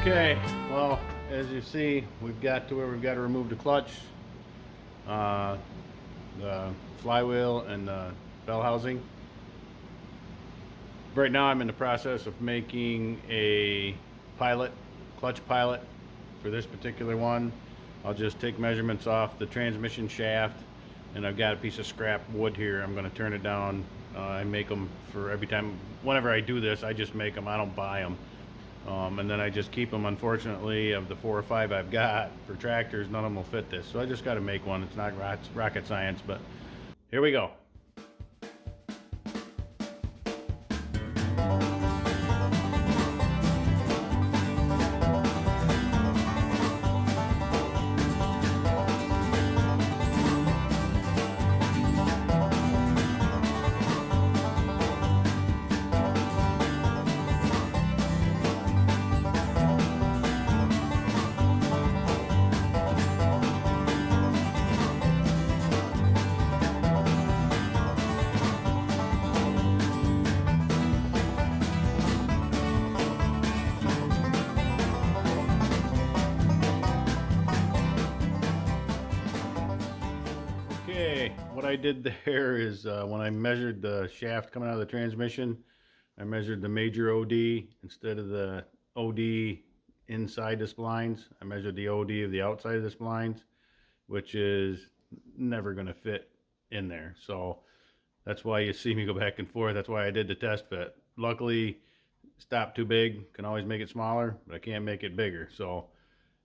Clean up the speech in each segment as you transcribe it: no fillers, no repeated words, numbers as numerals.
Okay, well, as you see, we've got to where we've got to remove the clutch, the flywheel, and the bell housing. Right now I'm in the process of making a clutch pilot for this particular one. I'll just take measurements off the transmission shaft, and I've got a piece of scrap wood here. I'm going to turn it down. I make them for every time. Whenever I do this, I just make them. I don't buy them. And then I just keep them. Unfortunately, of the 4 or 5 I've got for tractors, none of them will fit this. So I just got to make one. It's not rocket science, but here we go. Okay, what I did there is when I measured the shaft coming out of the transmission, I measured the major OD instead of the OD inside the splines. I measured the OD of the outside of the splines, which is never going to fit in there. So that's why you see me go back and forth. That's why I did the test fit. Luckily, stop too big. Can always make it smaller, but I can't make it bigger. So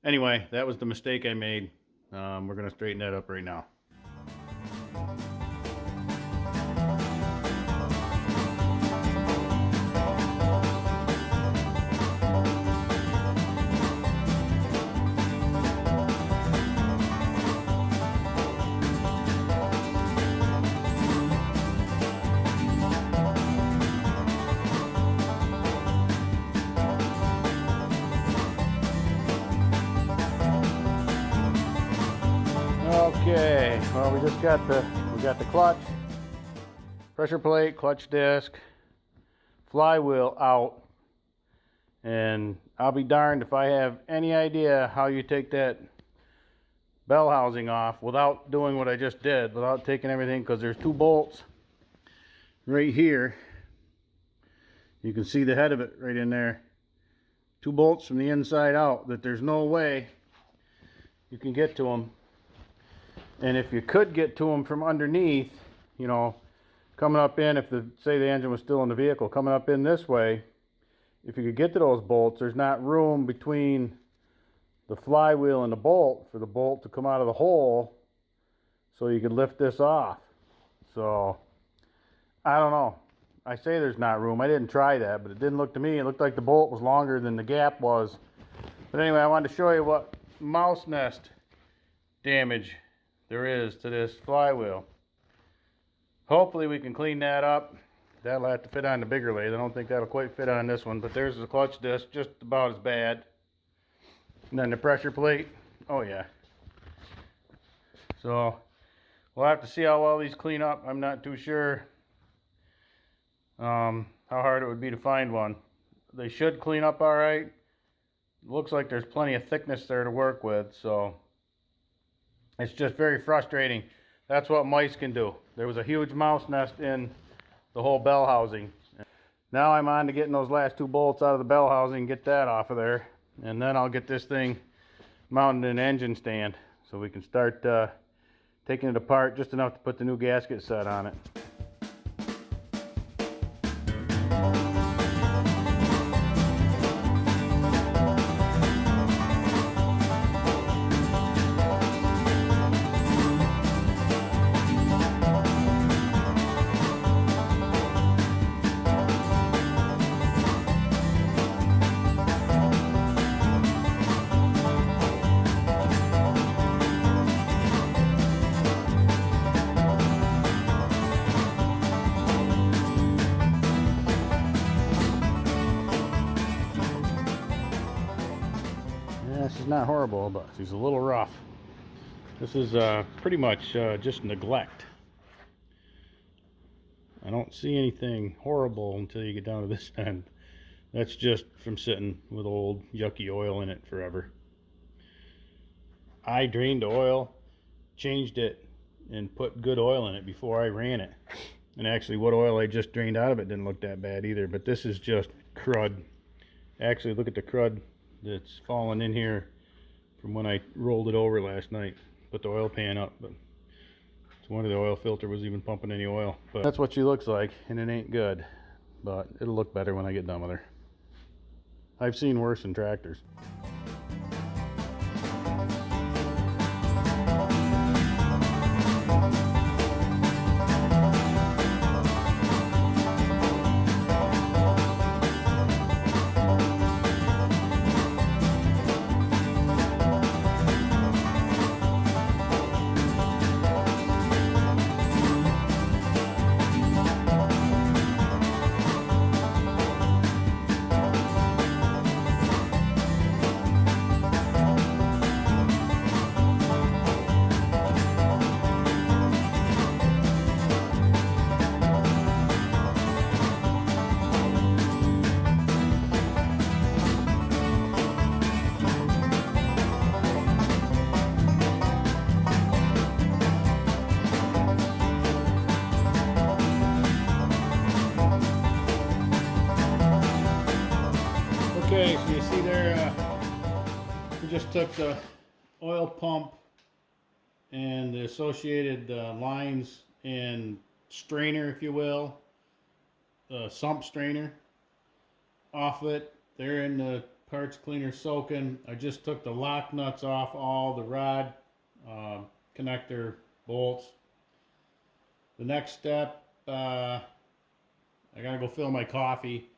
anyway, that was the mistake I made. We're going to straighten that up right now. Okay, well, we got the clutch, pressure plate, clutch disc, flywheel out, and I'll be darned if I have any idea how you take that bell housing off without doing what I just did, without taking everything, because there's 2 bolts right here. You can see the head of it right in there. 2 bolts from the inside out that there's no way you can get to them. And if you could get to them from underneath, you know, coming up in, say the engine was still in the vehicle, coming up in this way, if you could get to those bolts, there's not room between the flywheel and the bolt for the bolt to come out of the hole so you could lift this off. So, I don't know. I say there's not room. I didn't try that, but it didn't look to me. It looked like the bolt was longer than the gap was. But anyway, I wanted to show you what mouse nest damage there is to this flywheel. Hopefully we can clean that up. That'll have to fit on the bigger lathe. I don't think that'll quite fit on this one, but there's the clutch disc, just about as bad. And then the pressure plate, oh yeah. So we'll have to see how well these clean up. I'm not too sure how hard it would be to find one. They should clean up all right. Looks like there's plenty of thickness there to work with, so it's just very frustrating. That's what mice can do. There was a huge mouse nest in the whole bell housing. Now I'm on to getting those last 2 bolts out of the bell housing, get that off of there, and then I'll get this thing mounted in an engine stand so we can start taking it apart just enough to put the new gasket set on it. This is not horrible, but she's a little rough. This is pretty much just neglect. I don't see anything horrible until you get down to this end. That's just from sitting with old yucky oil in it forever. I drained the oil, changed it, and put good oil in it before I ran it. And actually what oil I just drained out of it didn't look that bad either, but this is just crud. Actually, look at the crud that's fallen in here from when I rolled it over last night. Put the oil pan up, but it's wonder the oil filter was even pumping any oil. But that's what she looks like, and it ain't good. But it'll look better when I get done with her. I've seen worse in tractors. Okay, so you see there, we just took the oil pump and the associated lines and strainer, if you will, the sump strainer off it. They're in the parts cleaner soaking. I just took the lock nuts off all the rod connector bolts. The next step, I gotta go fill my coffee,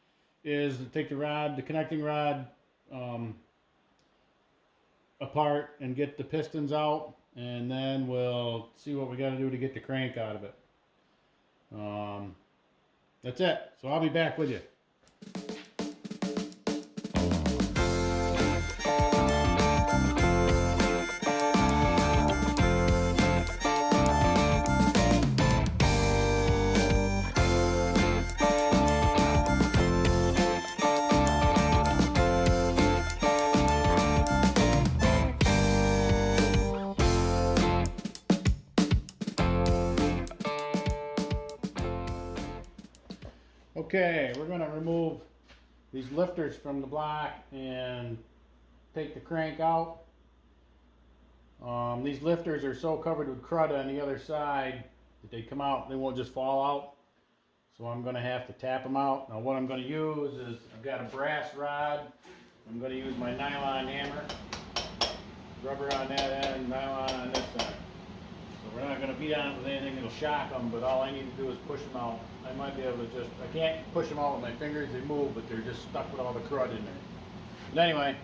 is to take the rod, the connecting rod apart and get the pistons out, and then we'll see what we got to do to get the crank out of it. That's it. So I'll be back with you. Okay, we're going to remove these lifters from the block and take the crank out. These lifters are so covered with crud on the other side that they come out, they won't just fall out. So I'm going to have to tap them out. Now what I'm going to use is, I've got a brass rod. I'm going to use my nylon hammer. Rubber on that end, nylon on this end. So we're not going to beat on it with anything that'll shock them, but all I need to do is push them out. I might be able to just, I can't push them out with my fingers, they move, but they're just stuck with all the crud in there. But anyway,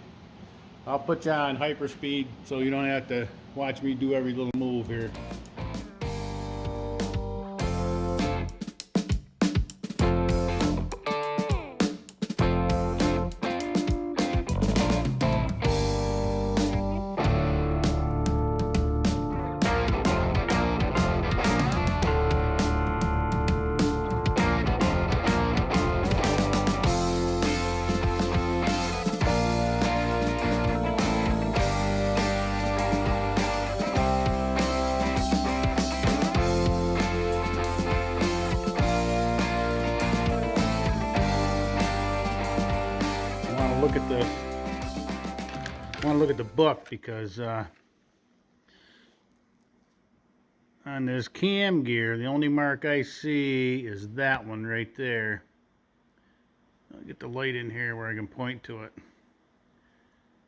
I'll put you on hyper speed so you don't have to watch me do every little move here. Look at the, I want to look at the book because on this cam gear, the only mark I see is that one right there. I'll get the light in here where I can point to it.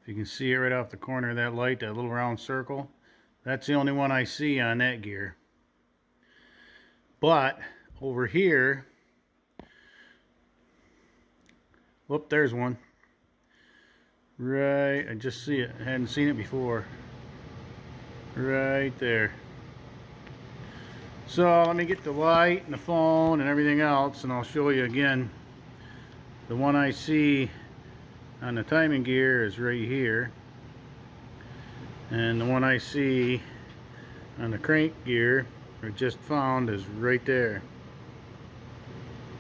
If you can see it right off the corner of that light, that little round circle, that's the only one I see on that gear. But over here, whoop, there's one. Right, I just see it. I hadn't seen it before. Right there. So let me get the light and the phone and everything else, and I'll show you again. The one I see on the timing gear is right here, and the one I see on the crank gear I just found is right there.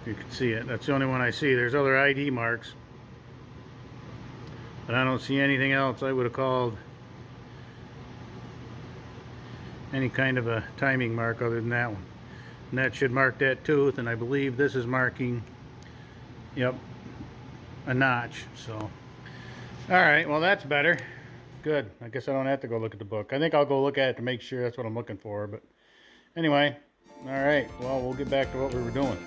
You can see it. That's the only one I see. There's other ID marks, But I don't see anything else I would have called any kind of a timing mark other than that one. And that should mark that tooth, and I believe this is marking, yep, a notch. So, all right, well, that's better. Good. I guess I don't have to go look at the book. I think I'll go look at it to make sure that's what I'm looking for. But anyway, all right, well, we'll get back to what we were doing.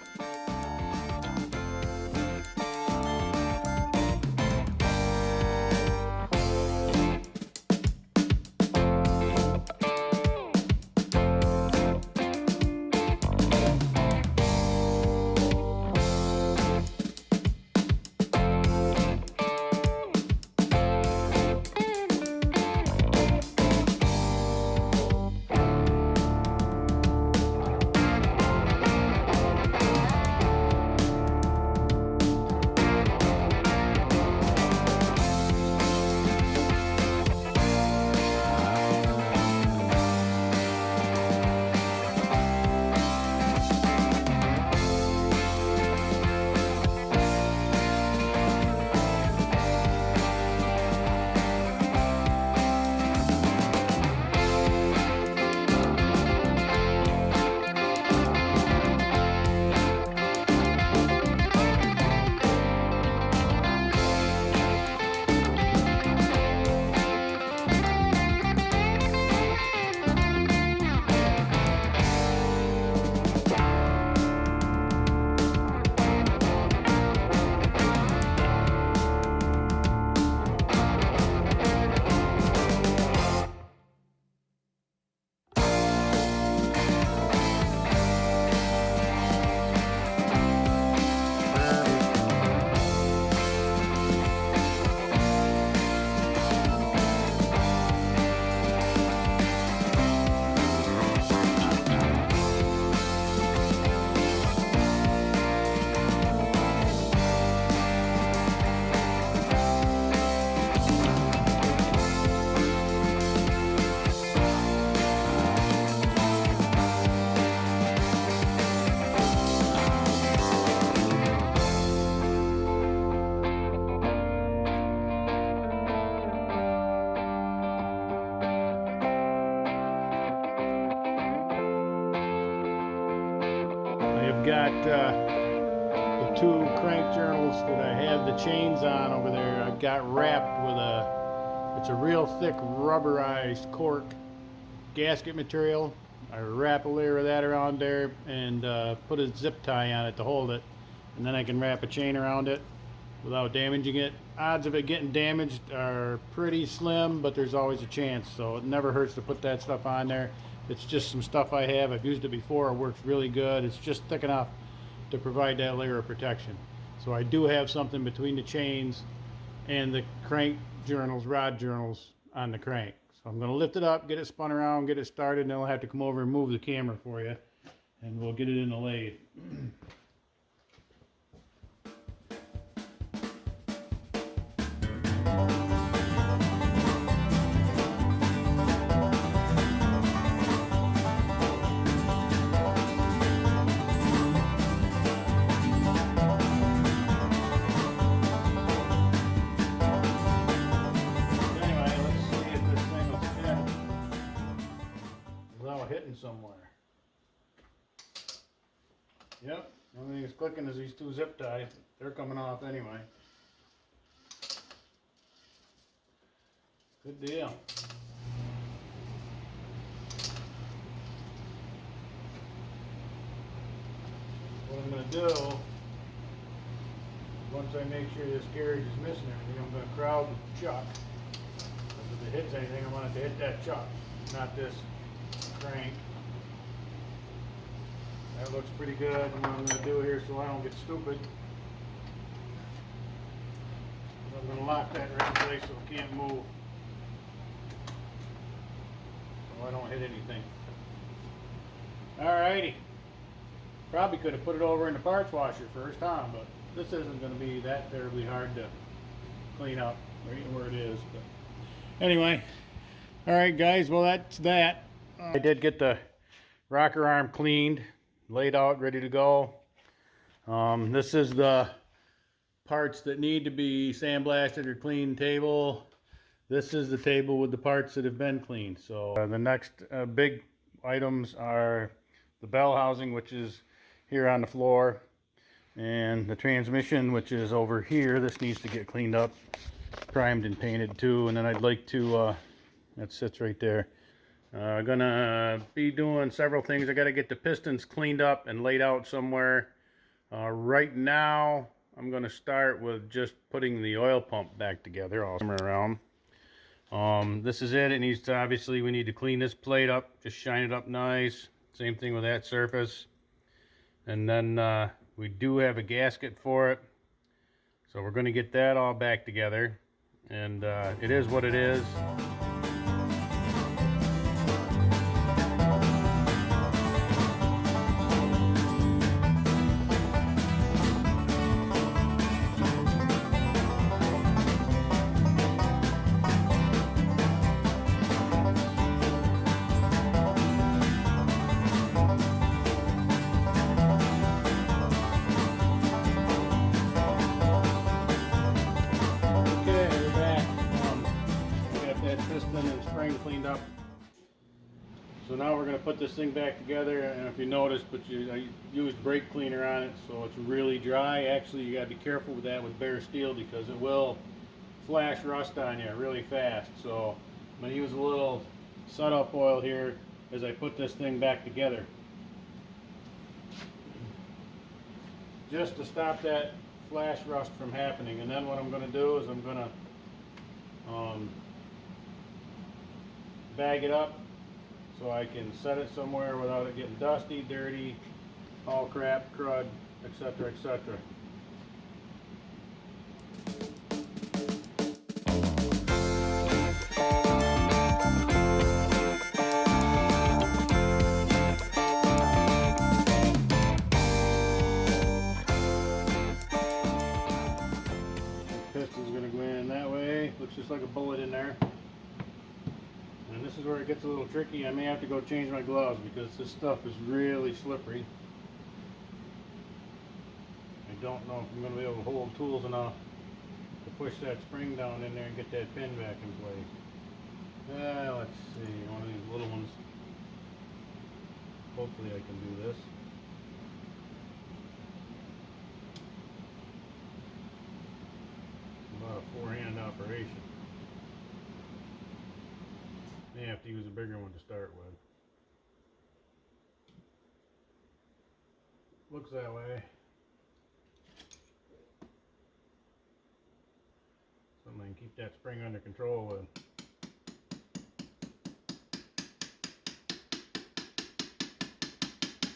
I've got the two crank journals that I have the chains on over there. I've got wrapped with it's a real thick rubberized cork gasket material. I wrap a layer of that around there and put a zip tie on it to hold it, and then I can wrap a chain around it without damaging it. Odds of it getting damaged are pretty slim, but there's always a chance, so it never hurts to put that stuff on there. It's just some stuff I have. I've used it before. It works really good. It's just thick enough to provide that layer of protection. So I do have something between the chains and the crank journals, rod journals on the crank. So I'm going to lift it up, get it spun around, get it started, and then I'll have to come over and move the camera for you, and we'll get it in the lathe. Hitting somewhere. Yep, the only thing that's clicking is these two zip ties. They're coming off anyway. Good deal. What I'm going to do, once I make sure this carriage is missing everything, I'm going to crowd the chuck. If it hits anything, I want it to hit that chuck, not this crank. That looks pretty good. And what I'm going to do here so I don't get stupid, I'm going to lock that right in place so it can't move, so I don't hit anything. Alrighty. Probably could have put it over in the parts washer first, huh? But this isn't going to be that terribly hard to clean up right where it is. But anyway, alright guys, well that's that. I did get the rocker arm cleaned, laid out, ready to go. This is the parts that need to be sandblasted or cleaned table. This is the table with the parts that have been cleaned. So the next big items are the bell housing, which is here on the floor, and the transmission, which is over here. This needs to get cleaned up, primed and painted too. And then I'd like to, that sits right there. Gonna be doing several things. I gotta get the pistons cleaned up and laid out somewhere. Right now, I'm gonna start with just putting the oil pump back together all around. This is it. It needs to, obviously, we need to clean this plate up, just shine it up nice. Same thing with that surface. And then we do have a gasket for it. So we're going to get that all back together. And it is what it is. And spring cleaned up. So now we're going to put this thing back together, and if you notice, I used brake cleaner on it, so it's really dry. Actually, you got to be careful with that with bare steel because it will flash rust on you really fast. So I'm going to use a little setup oil here as I put this thing back together, just to stop that flash rust from happening. And then what I'm going to do is I'm going to bag it up so I can set it somewhere without it getting dusty, dirty, all crap, crud, etc., etc. Piston's going to go in that way. Looks just like a bullet in there. And this is where it gets a little tricky. I may have to go change my gloves because this stuff is really slippery. I don't know if I'm going to be able to hold tools enough to push that spring down in there and get that pin back in place. Let's see, one of these little ones. Hopefully I can do this. About a four-hand operation. May have to use a bigger one to start with. Looks that way. Something I can keep that spring under control with.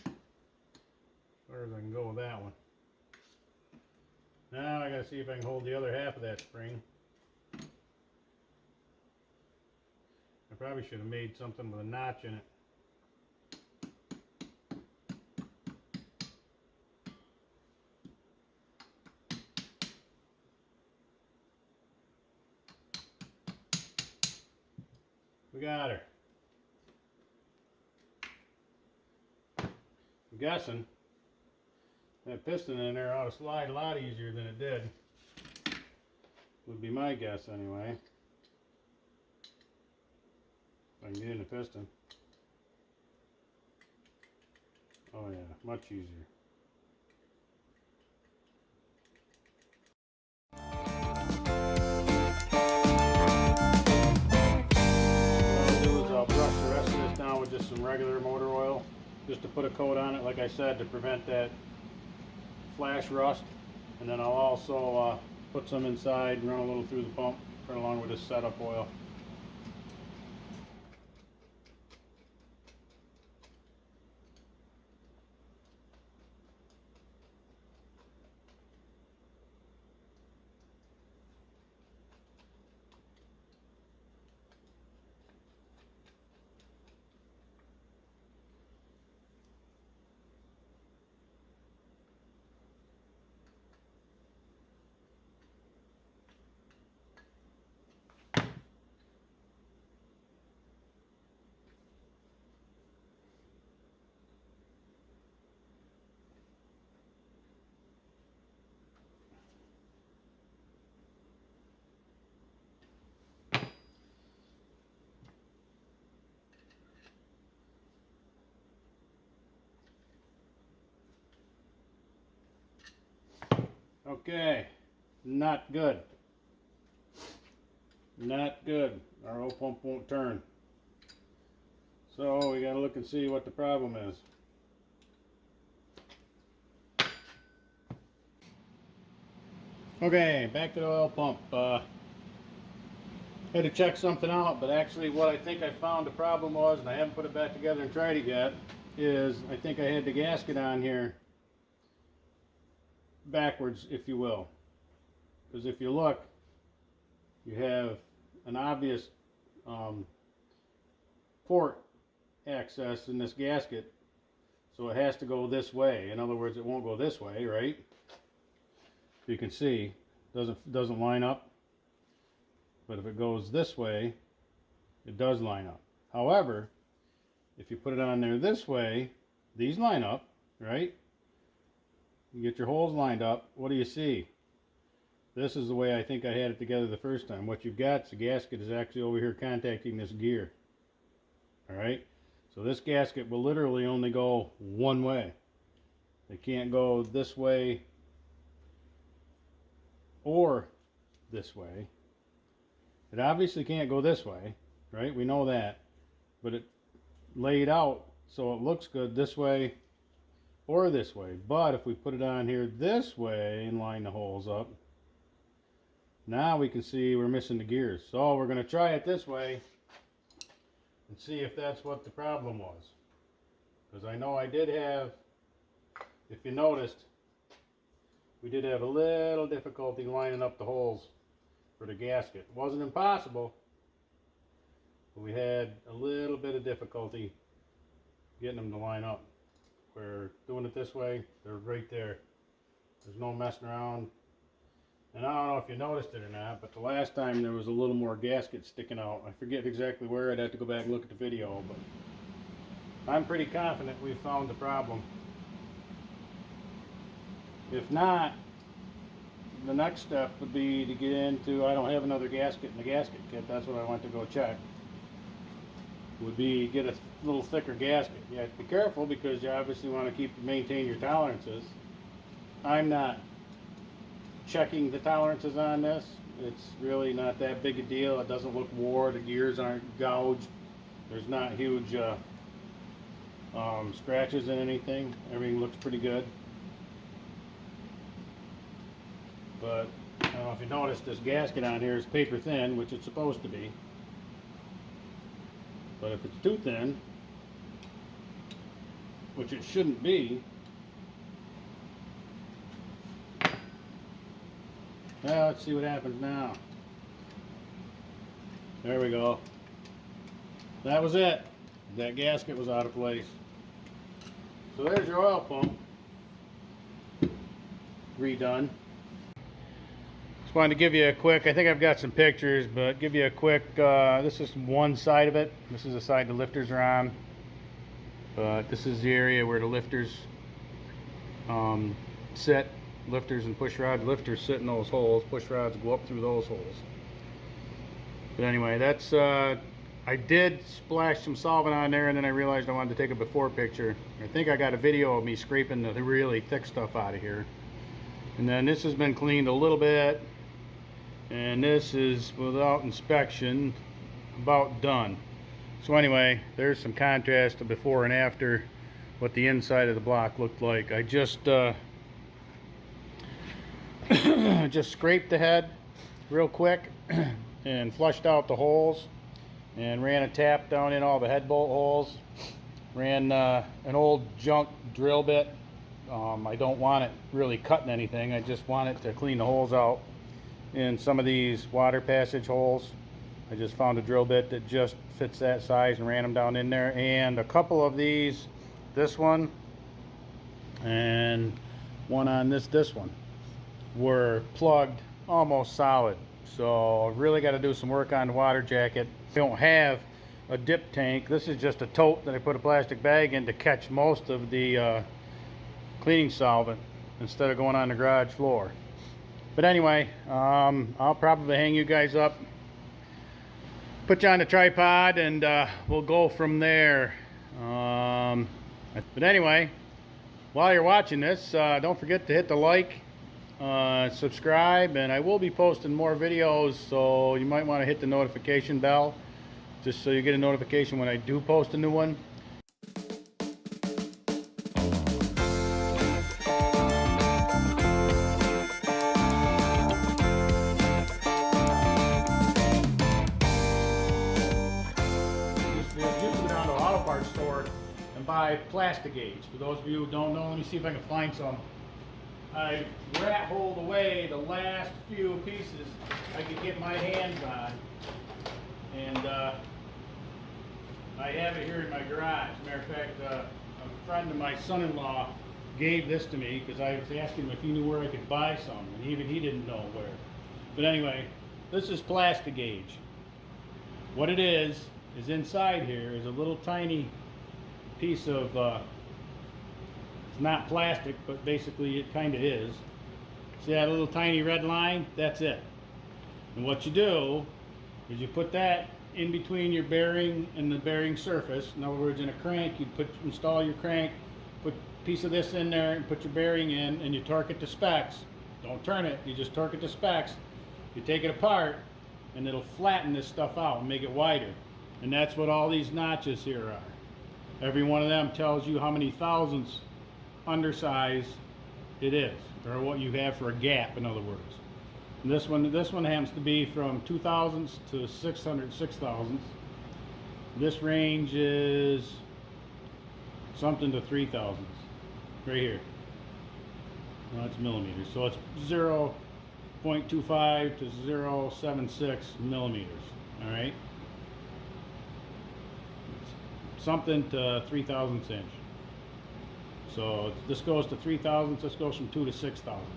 As far as I can go with that one. Now I gotta see if I can hold the other half of that spring. I probably should have made something with a notch in it. We got her. I'm guessing that piston in there ought to slide a lot easier than it did. Would be my guess anyway. If I can get in the piston. Oh yeah, much easier. I'll brush the rest of this down with just some regular motor oil, just to put a coat on it, like I said, to prevent that flash rust. And then I'll also put some inside and run a little through the pump, right along with this setup oil. Okay, not good. Not good. Our oil pump won't turn. So we gotta look and see what the problem is. Okay, back to the oil pump. Had to check something out, but actually what I think I found the problem was, and I haven't put it back together and tried it yet, is I think I had the gasket on here backwards, if you will. Because if you look, you have an obvious port access in this gasket, so it has to go this way. In other words, it won't go this way, right? You can see doesn't line up, but if it goes this way, it does line up. However, if you put it on there this way, these line up, right? You get your holes lined up. What do you see? This is the way I think I had it together the first time. What you've got is the gasket is actually over here contacting this gear. All right, so this gasket will literally only go one way. It can't go this way or this way. It obviously can't go this way, right? We know that, but it laid out so it looks good this way or this way. But if we put it on here this way and line the holes up, now we can see we're missing the gears. So we're going to try it this way and see if that's what the problem was. Because I know I did have, if you noticed, we did have a little difficulty lining up the holes for the gasket. It wasn't impossible, but we had a little bit of difficulty getting them to line up. We're doing it this way, they're right there. There's no messing around. And I don't know if you noticed it or not, but the last time there was a little more gasket sticking out. I forget exactly where. I'd have to go back and look at the video, but I'm pretty confident we found the problem. If not, the next step would be to get into, I don't have another gasket in the gasket kit, that's what I went to go check, would be get a little thicker gasket. You have to be careful because you obviously want to maintain your tolerances. I'm not checking the tolerances on this. It's really not that big a deal. It doesn't look wore, the gears aren't gouged, there's not huge scratches in anything. Everything looks pretty good. But I don't know if you noticed, this gasket on here is paper thin, which it's supposed to be. But if it's too thin, which it shouldn't be, well, let's see what happens now. There we go. That was it. That gasket was out of place. So there's your oil pump redone. Just wanted to give you a quick, I think I've got some pictures, but give you a quick, this is one side of it. This is the side the lifters are on. But this is the area where the lifters sit. Lifters and push rods. Lifters sit in those holes. Push rods go up through those holes. But anyway, that's, I did splash some solvent on there and then I realized I wanted to take a before picture. I think I got a video of me scraping the really thick stuff out of here. And then this has been cleaned a little bit. And this is, without inspection, about done. So anyway, there's some contrast to before and after what the inside of the block looked like. I just just scraped the head real quick and flushed out the holes and ran a tap down in all the head bolt holes. Ran an old junk drill bit. I don't want it really cutting anything. I just want it to clean the holes out in some of these water passage holes. I just found a drill bit that just fits that size and ran them down in there. And a couple of these, this one and one on this one, were plugged almost solid. So I've really got to do some work on the water jacket. I don't have a dip tank. This is just a tote that I put a plastic bag in to catch most of the cleaning solvent instead of going on the garage floor. But anyway, I'll probably hang you guys up, put you on the tripod, and we'll go from there. But anyway, while you're watching this, don't forget to hit the like subscribe, and I will be posting more videos, so you might want to hit the notification bell just so you get a notification when I do post a new one. Store and buy plastic gauge. For those of you who don't know, let me see if I can find some. I rat holed away the last few pieces I could get my hands on, and I have it here in my garage. Matter of fact, a friend of my son-in-law gave this to me because I was asking him if he knew where I could buy some, and even he didn't know where. But anyway, this is plastic gauge. What it is inside here is a little tiny piece of, it's not plastic, but basically it kind of is. See that little tiny red line? That's it. And what you do is you put that in between your bearing and the bearing surface. In other words, in a crank, you install your crank, put a piece of this in there and put your bearing in, and you torque it to specs. Don't turn it, you just torque it to specs. You take it apart and it'll flatten this stuff out and make it wider. And that's what all these notches here are. Every one of them tells you how many thousandths undersize it is, or what you have for a gap, in other words. And this one happens to be from 2 thousandths to 606 thousandths. This range is something to 3 thousandths, right here. Well, that's millimeters, so it's 0.25 to 0.76 millimeters. All right. Something to 3 thousandths inch. So this goes to 3 thousandths, this goes from 2 to 6 thousandths.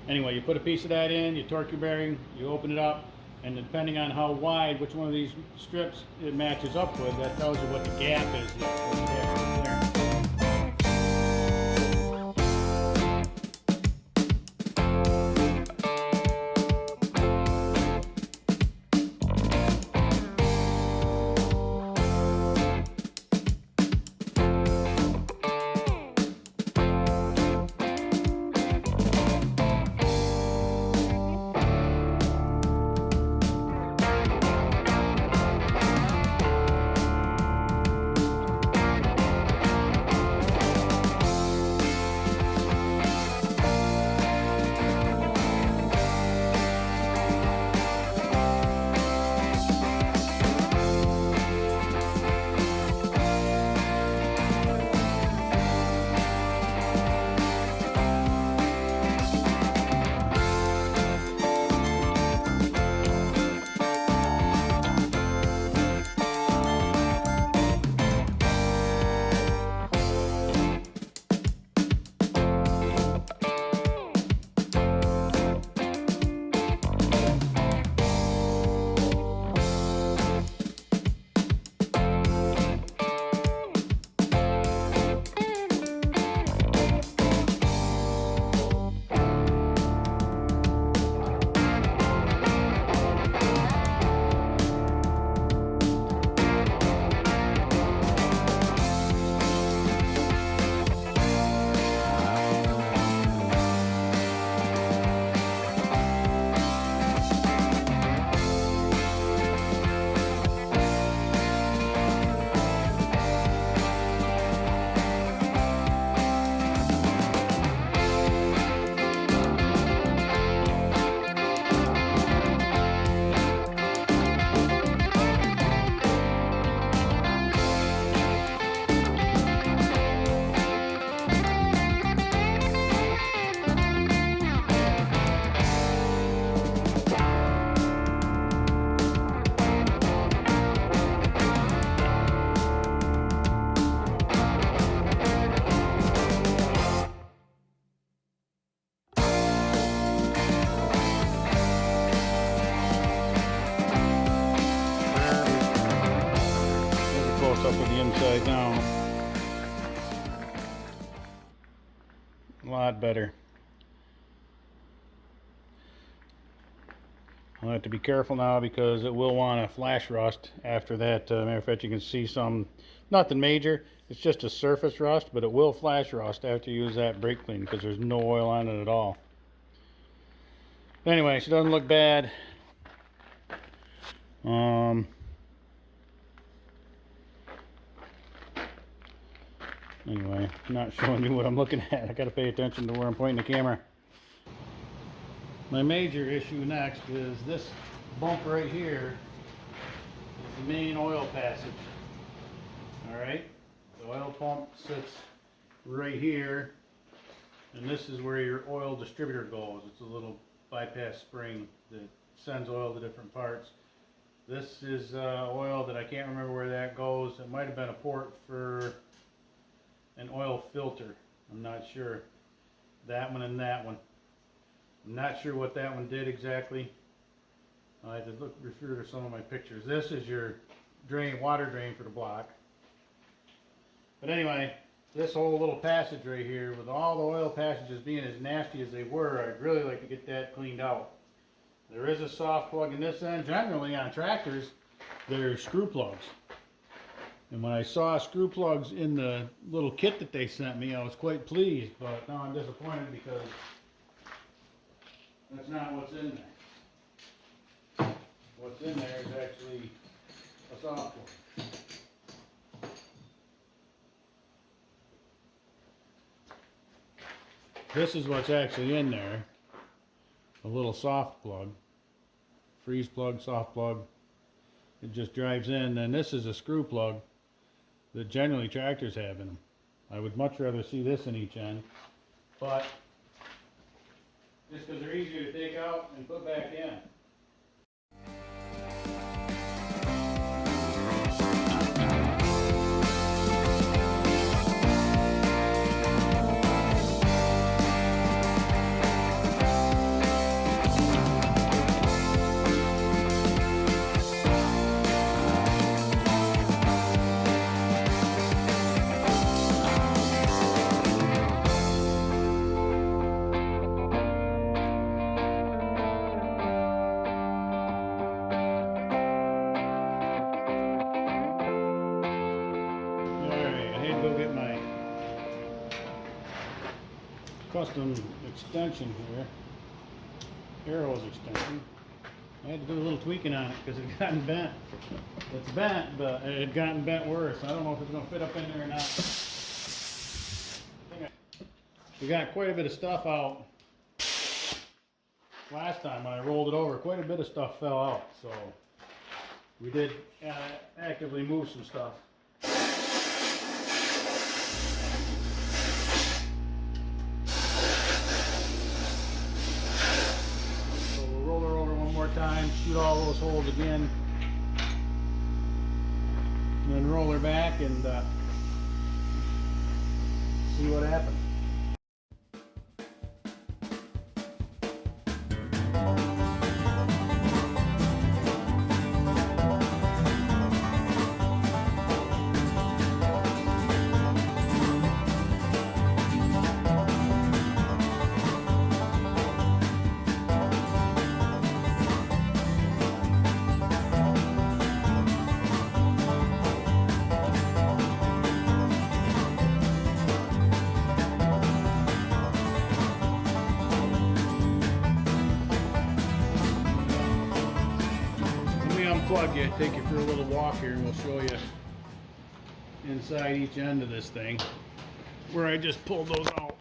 Anyway, you put a piece of that in, you torque your bearing, you open it up, and depending on how wide, which one of these strips it matches up with, that tells you what the gap is. Up with the inside down. A lot better. I'll have to be careful now because it will want to flash rust after that. Matter of fact, you can see some, nothing major, it's just a surface rust, but it will flash rust after you use that brake clean because there's no oil on it at all. But anyway, she doesn't look bad. Anyway, I'm not showing you what I'm looking at. I gotta pay attention to where I'm pointing the camera. My major issue next is this bump right here is the main oil passage. Alright? The oil pump sits right here, and this is where your oil distributor goes. It's a little bypass spring that sends oil to different parts. This is oil that I can't remember where that goes. It might have been a port for an oil filter. I'm not sure. That one and that one. I'm not sure what that one did exactly. I had to refer to some of my pictures. This is your drain, water drain for the block. But anyway, this whole little passage right here, with all the oil passages being as nasty as they were, I'd really like to get that cleaned out. There is a soft plug in this end. Generally on tractors, there's screw plugs. And when I saw screw plugs in the little kit that they sent me, I was quite pleased, but now I'm disappointed because that's not what's in there. What's in there is actually a soft plug. This is what's actually in there. A little soft plug. Freeze plug, soft plug. It just drives in. Then this is a screw plug that generally tractors have in them. I would much rather see this in each end, but just because they're easier to take out and put back in. Go get my custom extension here, arrows extension. I had to do a little tweaking on it because it had gotten bent. It's bent, but it had gotten bent worse. I don't know if it's going to fit up in there or not. We got quite a bit of stuff out last time when I rolled it over. Quite a bit of stuff fell out, so we did actively move some stuff. Time, shoot all those holes again, and then roll her back and see what happens. Unplug you, take you for a little walk here, and we'll show you inside each end of this thing where I just pulled those out.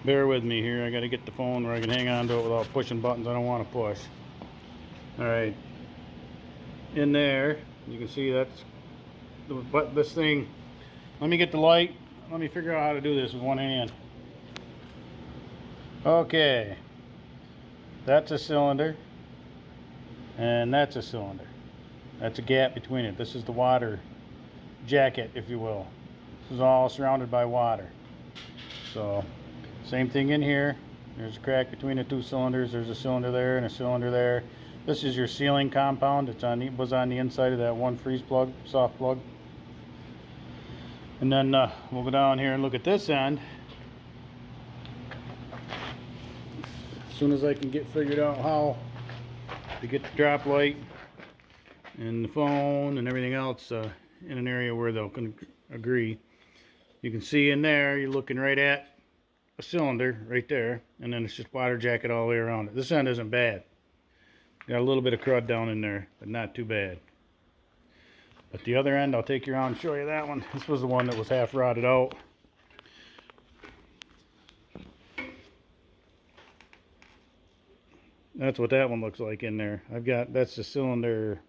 Bear with me here, I got to get the phone where I can hang on to it without pushing buttons I don't want to push. Alright, in there you can see that's this thing. Let me get the light, let me figure out how to do this with one hand. Okay, that's a cylinder. And that's a cylinder. That's a gap between it. This is the water jacket, if you will. This is all surrounded by water. So, same thing in here. There's a crack between the two cylinders. There's a cylinder there and a cylinder there. This is your sealing compound. It was on the inside of that one freeze plug, soft plug. And then we'll go down here and look at this end. As soon as I can get figured out how to get the drop light and the phone and everything else in an area where they'll agree. You can see in there, you're looking right at a cylinder right there, and then it's just water jacket all the way around it. This end isn't bad. Got a little bit of crud down in there, but not too bad. But the other end, I'll take you around and show you that one. This was the one that was half rotted out. That's what that one looks like in there. That's the cylinder,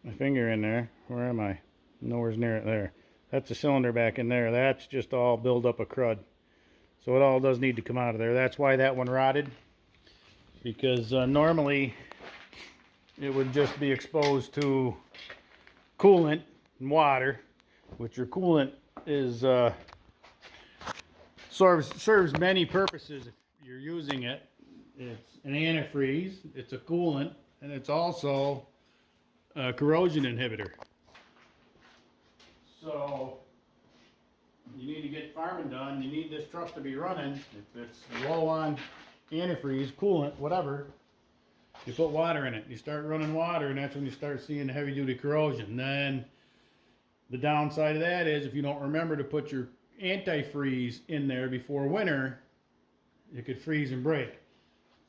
my finger in there. Where am I? Nowhere's near it there. That's the cylinder back in there. That's just all build up of crud. So it all does need to come out of there. That's why that one rotted. Because normally it would just be exposed to coolant and water, which your coolant is serves many purposes if you're using it. It's an antifreeze, it's a coolant, and it's also a corrosion inhibitor. So you need to get farming done. You need this truck to be running. If it's low on antifreeze, coolant, whatever, you put water in it. You start running water, and that's when you start seeing the heavy duty corrosion. Then the downside of that is if you don't remember to put your antifreeze in there before winter, it could freeze and break.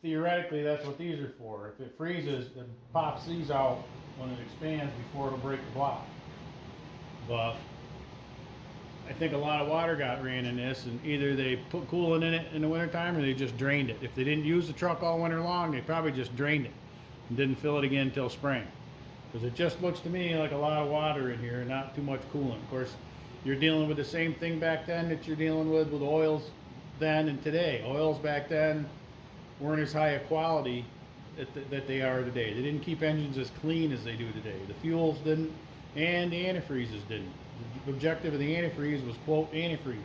Theoretically, that's what these are for. If it freezes, it pops these out when it expands before it'll break the block. But I think a lot of water got ran in this, and either they put coolant in it in the wintertime or they just drained it. If they didn't use the truck all winter long, they probably just drained it and didn't fill it again until spring. Because it just looks to me like a lot of water in here, not too much coolant. Of course, you're dealing with the same thing back then that you're dealing with oils then and today. Oils back then weren't as high a quality that they are today. They didn't keep engines as clean as they do today. The fuels didn't, and the antifreezes didn't. The objective of the antifreeze was, quote, antifreeze,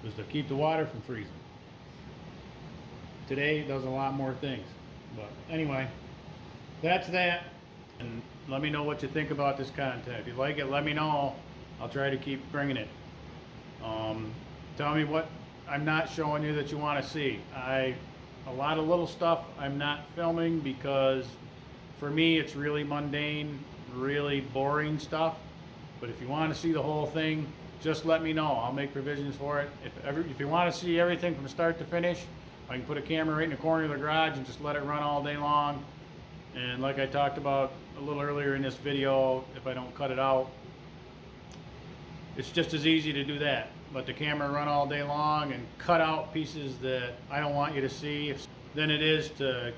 was to keep the water from freezing. Today it does a lot more things. But anyway, that's that. And let me know what you think about this content. If you like it, let me know. I'll try to keep bringing it. Tell me what I'm not showing you that you want to see. A lot of little stuff I'm not filming because for me it's really mundane, really boring stuff. But if you want to see the whole thing, just let me know. I'll make provisions for it. If you want to see everything from start to finish, I can put a camera right in the corner of the garage and just let it run all day long. And like I talked about a little earlier in this video, if I don't cut it out, it's just as easy to do that. Let the camera run all day long and cut out pieces that I don't want you to see than it is to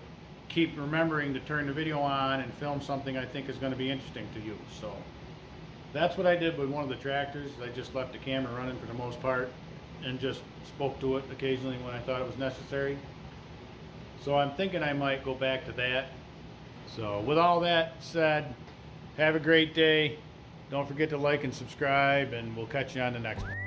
keep remembering to turn the video on and film something I think is going to be interesting to you. So that's what I did with one of the tractors. I just left the camera running for the most part and just spoke to it occasionally when I thought it was necessary. So I'm thinking I might go back to that. So with all that said, have a great day. Don't forget to like and subscribe, and we'll catch you on the next one.